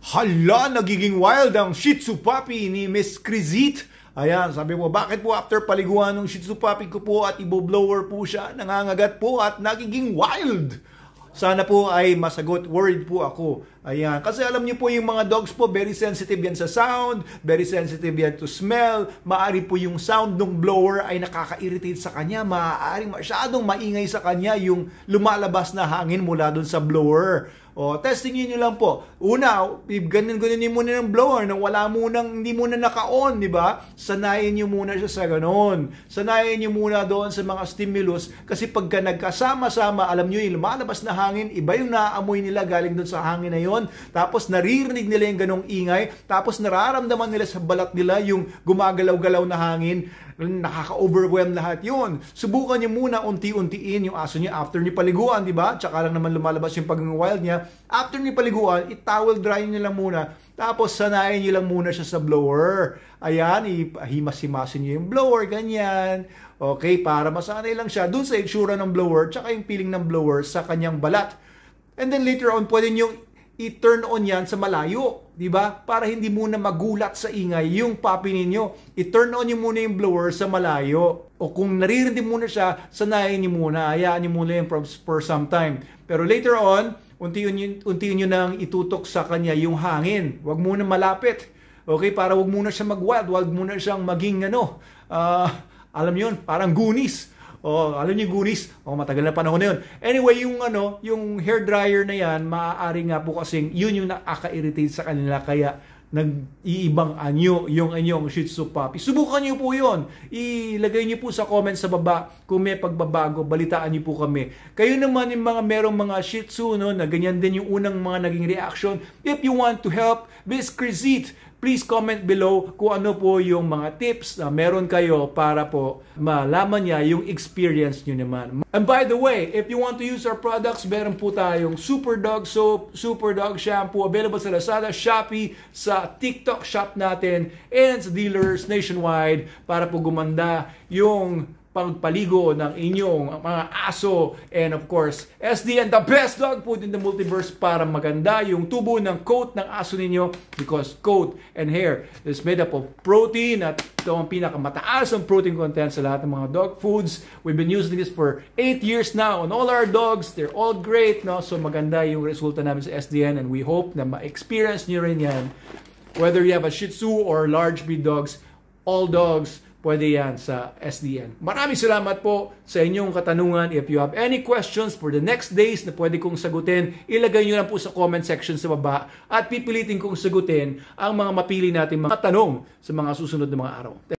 Hala, nagiging wild ang Shih Tzu puppy ni Miss Crizit. Ayan, sabi po, bakit po after paliguan ng Shih Tzu puppy ko po at ibo-blower po siya, nangangagat po at nagiging wild? Sana po ay masagot. Worried po ako. Ayan. Kasi alam niyo po yung mga dogs po, very sensitive yan sa sound, very sensitive yan to smell. Maari po yung sound ng blower ay nakaka-irritate sa kanya. Maaaring masyadong maingay sa kanya yung lumalabas na hangin mula dun sa blower. O, testing nyo lang po. Una, ganun-ganunin muna ng blower nang hindi muna naka-on, di ba? Sanayin nyo muna siya sa ganun. Sanayin nyo muna doon sa mga stimulus kasi pagka nagkasama-sama, alam nyo yung lumalabas na hangin, iba yung naaamoy nila galing doon sa hangin na yon. Tapos naririnig nila yung ganong ingay, tapos nararamdaman nila sa balat nila yung gumagalaw-galaw na hangin. Nakaka-overwhelm lahat yun. Subukan niyo muna unti-untiin yung aso niya after niyo paliguan, di ba? Tsaka lang naman lumalabas yung pag-wild niya. After niyo paliguan, i-towel dry niyo lang muna. Tapos sanayin niyo lang muna siya sa blower. Ayan, himas-himasin niyo yung blower, ganyan. Okay, para masanay lang siya dun sa itsura ng blower, tsaka yung feeling ng blower sa kanyang balat. And then later on, pwede niyo i-turn on yan sa malayo, di ba? Para hindi muna magulat sa ingay yung puppy ninyo. I-turn on nyo muna yung blower sa malayo. O kung naririnig muna siya, sanayin nyo muna. Hayaan nyo muna yung for some time. Pero later on, unti-unti nyo nang itutok sa kanya yung hangin. Huwag muna malapit. Okay? Para huwag muna siya mag-wild. Huwag muna siyang maging alam yun, parang Goonies. Oh, alam niyo Goonies, matagal na panahon na yun. Anyway, yung hair dryer na yan, maaari nga po kasing yun yung nakaka-irritate sa kanila kaya nag-iibang anyo yung inyong Shih Tzu puppy. Subukan niyo po yun. Ilagay niyo po sa comment sa baba kung may pagbabago, balitaan niyo po kami. Kayo naman yung merong mga Shih Tzu, na ganyan din yung unang mga naging reaction. If you want to help Miss Crizit, please comment below kung ano po yung mga tips na meron kayo para po malaman niya yung experience nyo naman. And by the way, if you want to use our products, meron po tayong Super Dog Soap, Super Dog Shampoo, available sa Lazada, Shopee, sa TikTok shop natin, and sa dealers nationwide para po gumanda yung pagpaligo ng inyong mga aso. And of course, SDN, the best dog food in the multiverse para maganda yung tubo ng coat ng aso ninyo because coat and hair is made up of protein at ito ang pinakamataas ang protein content sa lahat ng mga dog foods. We've been using this for 8 years now on all our dogs. They're all great, no? So maganda yung resulta namin sa SDN and we hope na ma-experience nyo rin yan. Whether you have a Shih Tzu or large breed dogs, all dogs, pwede yan sa SDN. Maraming salamat po sa inyong katanungan. If you have any questions for the next days na pwede kong sagutin, ilagay nyo lang po sa comment section sa baba at pipilitin kong sagutin ang mga mapili natin mga tanong sa mga susunod na mga araw.